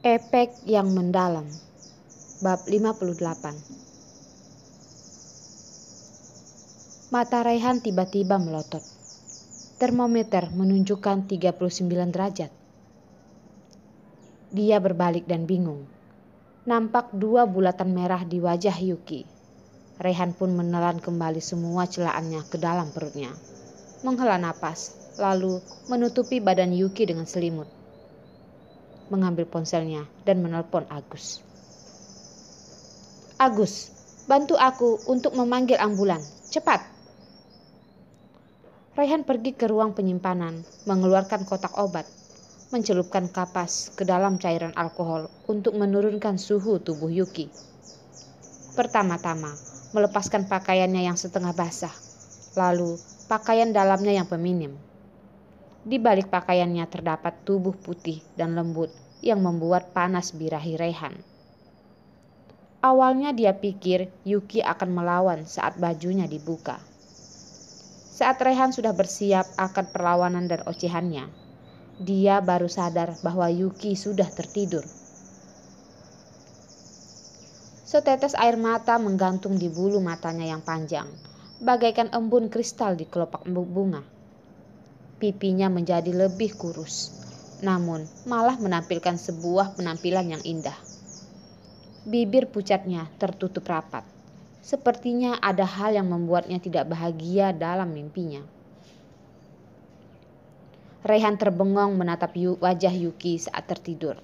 Efek yang mendalam. Bab 58. Mata Raihan tiba-tiba melotot. Termometer menunjukkan 39 derajat. Dia berbalik dan bingung. Nampak dua bulatan merah di wajah Yuki. Raihan pun menelan kembali semua celaannya ke dalam perutnya. Menghela napas, lalu menutupi badan Yuki dengan selimut. Mengambil ponselnya dan menelpon Agus. "Agus, bantu aku untuk memanggil ambulan, cepat." Raihan pergi ke ruang penyimpanan, mengeluarkan kotak obat, mencelupkan kapas ke dalam cairan alkohol untuk menurunkan suhu tubuh Yuki. Pertama-tama, melepaskan pakaiannya yang setengah basah, lalu pakaian dalamnya yang feminim. Di balik pakaiannya terdapat tubuh putih dan lembut yang membuat panas birahi Raihan. Awalnya dia pikir Yuki akan melawan saat bajunya dibuka. Saat Raihan sudah bersiap akan perlawanan dan ocehannya, dia baru sadar bahwa Yuki sudah tertidur. Setetes air mata menggantung di bulu matanya yang panjang, bagaikan embun kristal di kelopak bunga. Pipinya menjadi lebih kurus, namun malah menampilkan sebuah penampilan yang indah. Bibir pucatnya tertutup rapat. Sepertinya ada hal yang membuatnya tidak bahagia dalam mimpinya. Raihan terbengong menatap wajah Yuki saat tertidur.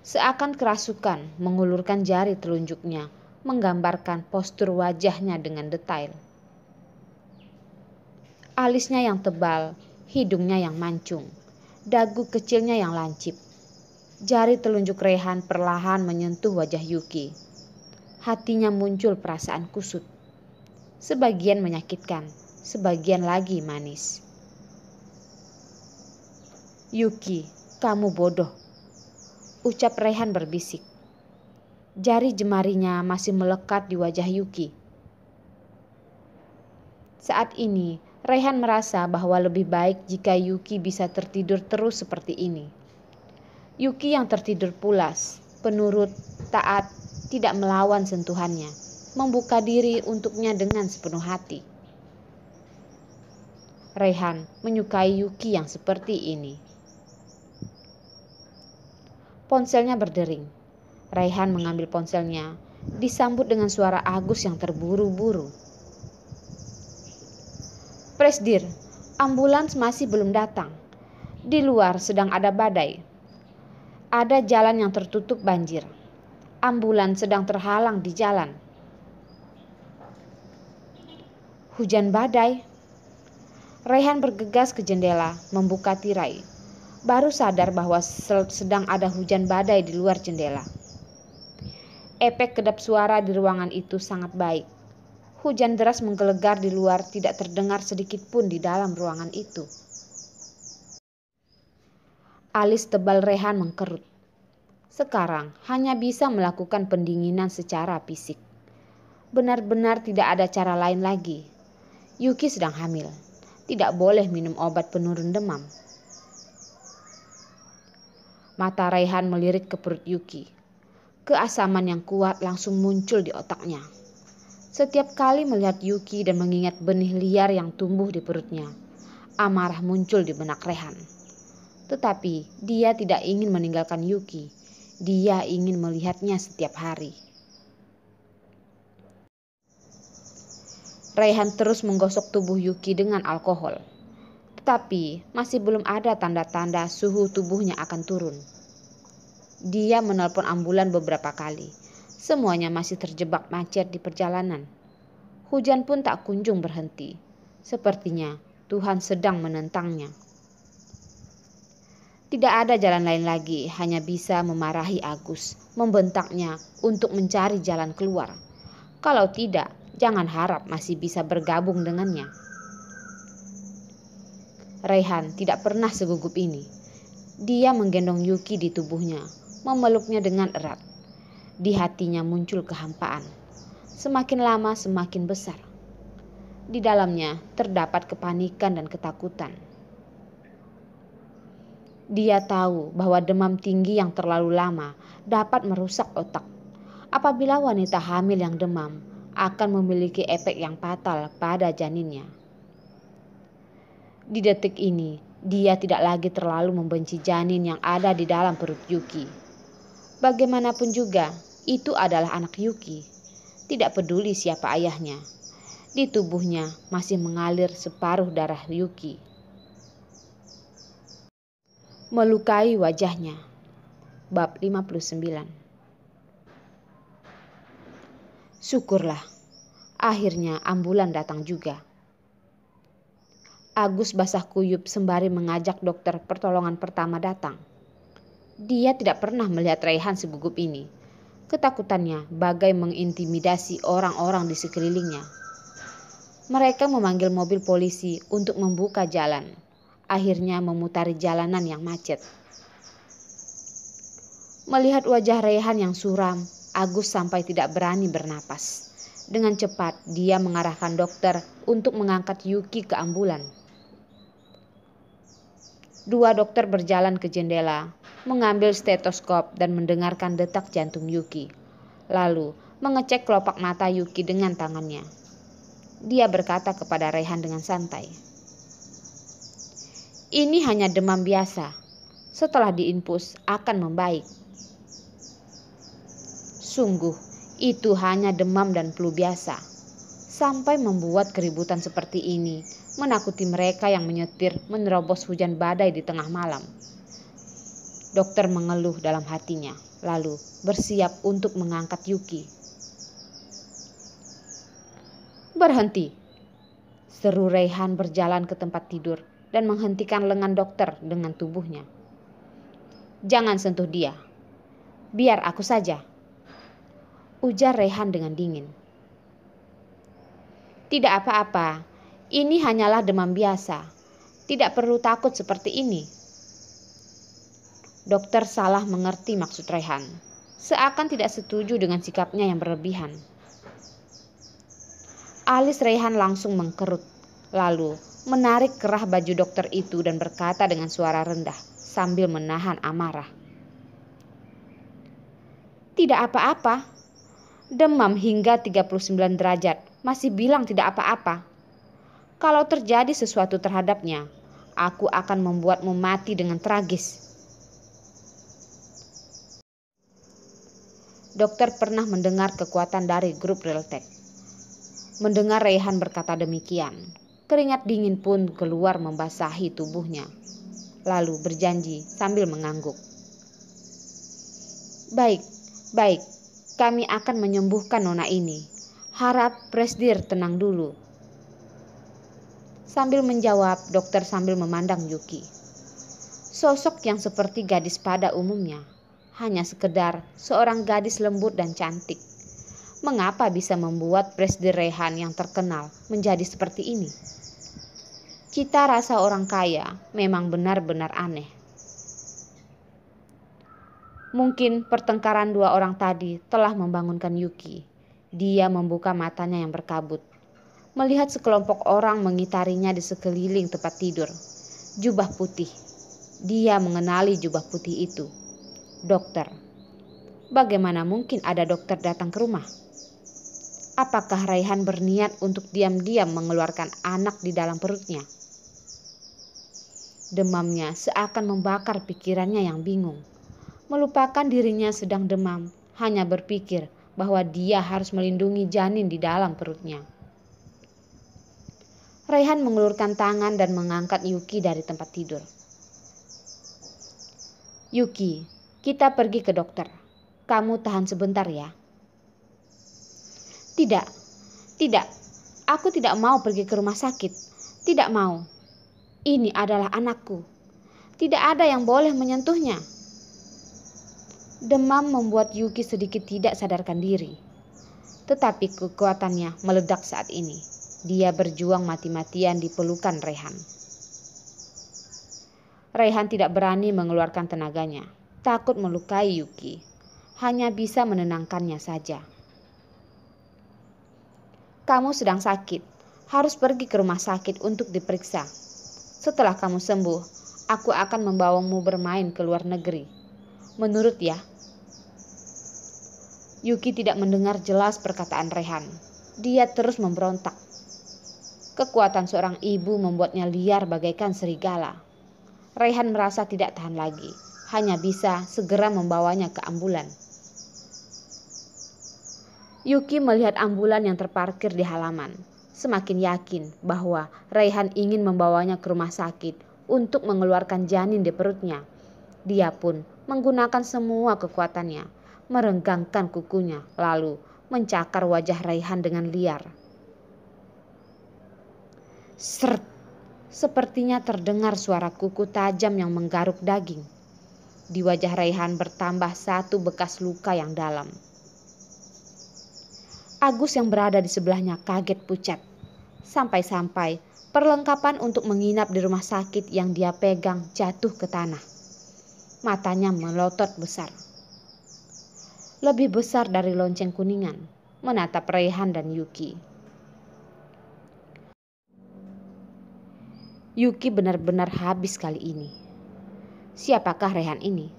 Seakan kerasukan mengulurkan jari telunjuknya, menggambarkan postur wajahnya dengan detail. Alisnya yang tebal, hidungnya yang mancung, dagu kecilnya yang lancip. Jari telunjuk Raihan perlahan menyentuh wajah Yuki. Hatinya muncul perasaan kusut. Sebagian menyakitkan, sebagian lagi manis. "Yuki, kamu bodoh," ucap Raihan berbisik. Jari jemarinya masih melekat di wajah Yuki. Saat ini, Raihan merasa bahwa lebih baik jika Yuki bisa tertidur terus seperti ini. Yuki yang tertidur pulas, penurut, taat, tidak melawan sentuhannya, membuka diri untuknya dengan sepenuh hati. Raihan menyukai Yuki yang seperti ini. Ponselnya berdering. Raihan mengambil ponselnya, disambut dengan suara Agus yang terburu-buru. "Presdir, ambulans masih belum datang. Di luar sedang ada badai. Ada jalan yang tertutup banjir. Ambulans sedang terhalang di jalan." Hujan badai. Raihan bergegas ke jendela, membuka tirai. Baru sadar bahwa sedang ada hujan badai di luar jendela. Efek kedap suara di ruangan itu sangat baik. Hujan deras menggelegar di luar, tidak terdengar sedikit pun di dalam ruangan itu. Alis tebal Raihan mengkerut. Sekarang hanya bisa melakukan pendinginan secara fisik. Benar-benar tidak ada cara lain lagi. Yuki sedang hamil. Tidak boleh minum obat penurun demam. Mata Raihan melirik ke perut Yuki. Keasaman yang kuat langsung muncul di otaknya. Setiap kali melihat Yuki dan mengingat benih liar yang tumbuh di perutnya, amarah muncul di benak Raihan. Tetapi dia tidak ingin meninggalkan Yuki. Dia ingin melihatnya setiap hari. Raihan terus menggosok tubuh Yuki dengan alkohol. Tetapi masih belum ada tanda-tanda suhu tubuhnya akan turun. Dia menelpon ambulan beberapa kali. Semuanya masih terjebak macet di perjalanan. Hujan pun tak kunjung berhenti. Sepertinya Tuhan sedang menentangnya. Tidak ada jalan lain lagi, hanya bisa memarahi Agus, membentaknya untuk mencari jalan keluar. Kalau tidak, jangan harap masih bisa bergabung dengannya. Raihan tidak pernah segugup ini. Dia menggendong Yuki di tubuhnya, memeluknya dengan erat. Di hatinya muncul kehampaan. Semakin lama semakin besar. Di dalamnya terdapat kepanikan dan ketakutan. Dia tahu bahwa demam tinggi yang terlalu lama dapat merusak otak. Apabila wanita hamil yang demam akan memiliki efek yang fatal pada janinnya. Di detik ini, dia tidak lagi terlalu membenci janin yang ada di dalam perut Yuki. Bagaimanapun juga, itu adalah anak Yuki. Tidak peduli siapa ayahnya. Di tubuhnya masih mengalir separuh darah Yuki. Melukai wajahnya. Bab 59. Syukurlah, akhirnya ambulan datang juga. Agus basah kuyup sembari mengajak dokter pertolongan pertama datang. Dia tidak pernah melihat Raihan segugup ini. Ketakutannya bagai mengintimidasi orang-orang di sekelilingnya. Mereka memanggil mobil polisi untuk membuka jalan. Akhirnya memutari jalanan yang macet. Melihat wajah Raihan yang suram, Agus sampai tidak berani bernapas. Dengan cepat dia mengarahkan dokter untuk mengangkat Yuki ke ambulan. Dua dokter berjalan ke jendela, mengambil stetoskop dan mendengarkan detak jantung Yuki. Lalu mengecek kelopak mata Yuki dengan tangannya. Dia berkata kepada Raihan dengan santai, "Ini hanya demam biasa. Setelah diinfus akan membaik." Sungguh, itu hanya demam dan flu biasa. Sampai membuat keributan seperti ini, menakuti mereka yang menyetir menerobos hujan badai di tengah malam. Dokter mengeluh dalam hatinya, lalu bersiap untuk mengangkat Yuki. "Berhenti!" seru Raihan berjalan ke tempat tidur dan menghentikan lengan dokter dengan tubuhnya. "Jangan sentuh dia. Biar aku saja," ujar Raihan dengan dingin. "Tidak apa-apa, ini hanyalah demam biasa. Tidak perlu takut seperti ini." Dokter salah mengerti maksud Raihan, seakan tidak setuju dengan sikapnya yang berlebihan. Alis Raihan langsung mengkerut, lalu menarik kerah baju dokter itu dan berkata dengan suara rendah sambil menahan amarah. "Tidak apa-apa. Demam hingga 39 derajat, masih bilang tidak apa-apa. Kalau terjadi sesuatu terhadapnya, aku akan membuatmu mati dengan tragis." Dokter pernah mendengar kekuatan dari grup Realtek. Mendengar Raihan berkata demikian, keringat dingin pun keluar membasahi tubuhnya. Lalu berjanji sambil mengangguk. "Baik, baik, kami akan menyembuhkan nona ini. Harap Presdir tenang dulu." Sambil menjawab, dokter sambil memandang Yuki. Sosok yang seperti gadis pada umumnya, hanya sekedar seorang gadis lembut dan cantik. Mengapa bisa membuat Presdir Raihan yang terkenal menjadi seperti ini? Cita rasa orang kaya memang benar-benar aneh. Mungkin pertengkaran dua orang tadi telah membangunkan Yuki. Dia membuka matanya yang berkabut, melihat sekelompok orang mengitarinya di sekeliling tempat tidur. Jubah putih. Dia mengenali jubah putih itu. Dokter. Bagaimana mungkin ada dokter datang ke rumah? Apakah Raihan berniat untuk diam-diam mengeluarkan anak di dalam perutnya? Demamnya seakan membakar pikirannya yang bingung. Melupakan dirinya sedang demam, hanya berpikir bahwa dia harus melindungi janin di dalam perutnya. Raihan mengulurkan tangan dan mengangkat Yuki dari tempat tidur. "Yuki, kita pergi ke dokter. Kamu tahan sebentar ya." "Tidak, tidak. Aku tidak mau pergi ke rumah sakit. Tidak mau. Ini adalah anakku. Tidak ada yang boleh menyentuhnya." Demam membuat Yuki sedikit tidak sadarkan diri. Tetapi kekuatannya meledak saat ini. Dia berjuang mati-matian di pelukan Raihan. Raihan tidak berani mengeluarkan tenaganya. Takut melukai Yuki. Hanya bisa menenangkannya saja. "Kamu sedang sakit. Harus pergi ke rumah sakit untuk diperiksa. Setelah kamu sembuh, Aku akan membawamu bermain ke luar negeri. Menurut ya. Yuki tidak mendengar jelas perkataan Raihan. Dia terus memberontak. Kekuatan seorang ibu membuatnya liar bagaikan serigala. Raihan merasa tidak tahan lagi. Hanya bisa segera membawanya ke ambulan. Yuki melihat ambulan yang terparkir di halaman. Semakin yakin bahwa Raihan ingin membawanya ke rumah sakit untuk mengeluarkan janin di perutnya. Dia pun menggunakan semua kekuatannya, merenggangkan kukunya, lalu mencakar wajah Raihan dengan liar. Seret, sepertinya terdengar suara kuku tajam yang menggaruk daging. Di wajah Raihan bertambah satu bekas luka yang dalam. Agus yang berada di sebelahnya kaget pucat. Sampai-sampai perlengkapan untuk menginap di rumah sakit yang dia pegang jatuh ke tanah. Matanya melotot besar. Lebih besar dari lonceng kuningan, menatap Raihan dan Yuki. Yuki benar-benar habis kali ini. Siapakah Raihan ini?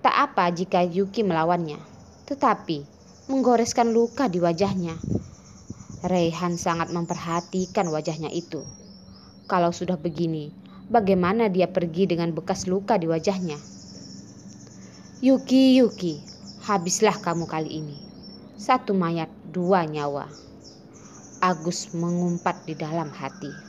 Tak apa jika Yuki melawannya, tetapi menggoreskan luka di wajahnya. Raihan sangat memperhatikan wajahnya itu. Kalau sudah begini, bagaimana dia pergi dengan bekas luka di wajahnya? Yuki, habislah kamu kali ini. Satu mayat, dua nyawa. Agus mengumpat di dalam hati.